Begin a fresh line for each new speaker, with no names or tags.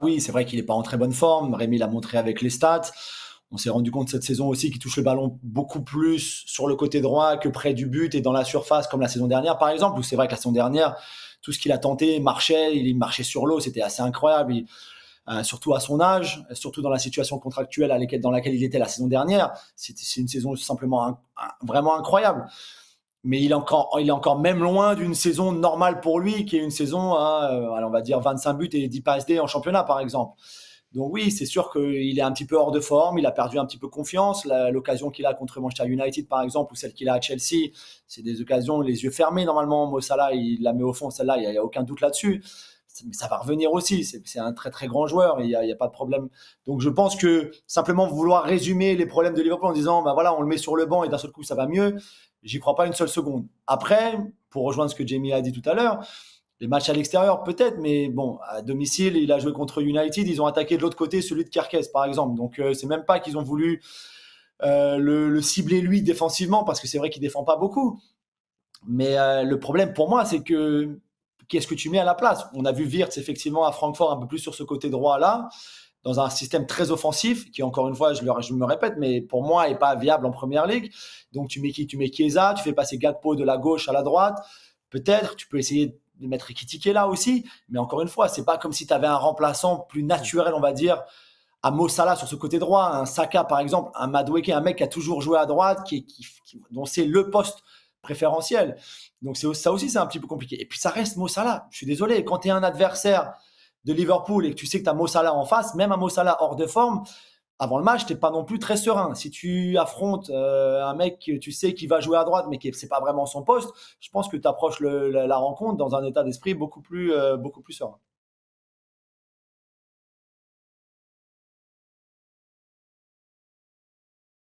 Oui, c'est vrai qu'il n'est pas en très bonne forme. Rémi l'a montré avec les stats. On s'est rendu compte cette saison aussi qu'il touche le ballon beaucoup plus sur le côté droit que près du but et dans la surface, comme la saison dernière, par exemple, où c'est vrai que la saison dernière, tout ce qu'il a tenté marchait, il marchait sur l'eau, c'était assez incroyable. Surtout à son âge, surtout dans la situation contractuelle dans laquelle il était la saison dernière. C'est une saison simplement vraiment incroyable. Mais il est encore même loin d'une saison normale pour lui, qui est une saison à, on va dire, 25 buts et 10 passes D en championnat, par exemple. Donc oui, c'est sûr qu'il est un petit peu hors de forme, il a perdu un petit peu confiance. L'occasion qu'il a contre Manchester United, par exemple, ou celle qu'il a à Chelsea, c'est des occasions les yeux fermés normalement. Mo Salah, il la met au fond, celle-là, il n'y a aucun doute là-dessus. Mais ça va revenir aussi, c'est un très très grand joueur, il y a pas de problème. Donc je pense que simplement vouloir résumer les problèmes de Liverpool en disant, ben voilà, on le met sur le banc et d'un seul coup ça va mieux, j'y crois pas une seule seconde. Après, pour rejoindre ce que Jamie a dit tout à l'heure, les matchs à l'extérieur, peut-être, mais bon, à domicile, il a joué contre United, ils ont attaqué de l'autre côté celui de Kerkez, par exemple. Donc, c'est même pas qu'ils ont voulu le cibler lui défensivement, parce que c'est vrai qu'il défend pas beaucoup. Mais le problème pour moi, c'est que qu'est-ce que tu mets à la place? On a vu Wirtz, effectivement, à Francfort, un peu plus sur ce côté droit-là, dans un système très offensif, qui, encore une fois, je me répète, mais pour moi, n'est pas viable en première ligue. Donc, tu mets qui? Tu mets Chiesa, tu fais passer Gakpo de la gauche à la droite. Peut-être, tu peux essayer de mettre Ekitike là aussi, mais encore une fois, c'est pas comme si tu avais un remplaçant plus naturel, on va dire, à Mo Salah sur ce côté droit, un Saka par exemple, un Madueke, un mec qui a toujours joué à droite, dont c'est le poste préférentiel. Donc ça aussi, c'est un petit peu compliqué. Et puis ça reste Mo Salah. Je suis désolé, quand tu es un adversaire de Liverpool et que tu sais que tu as Mo Salah en face, même un Mo Salah hors de forme, avant le match, tu n'es pas non plus très serein. Si tu affrontes un mec que tu sais qui va jouer à droite, mais qui c'est pas vraiment son poste, je pense que tu approches la rencontre dans un état d'esprit beaucoup plus serein.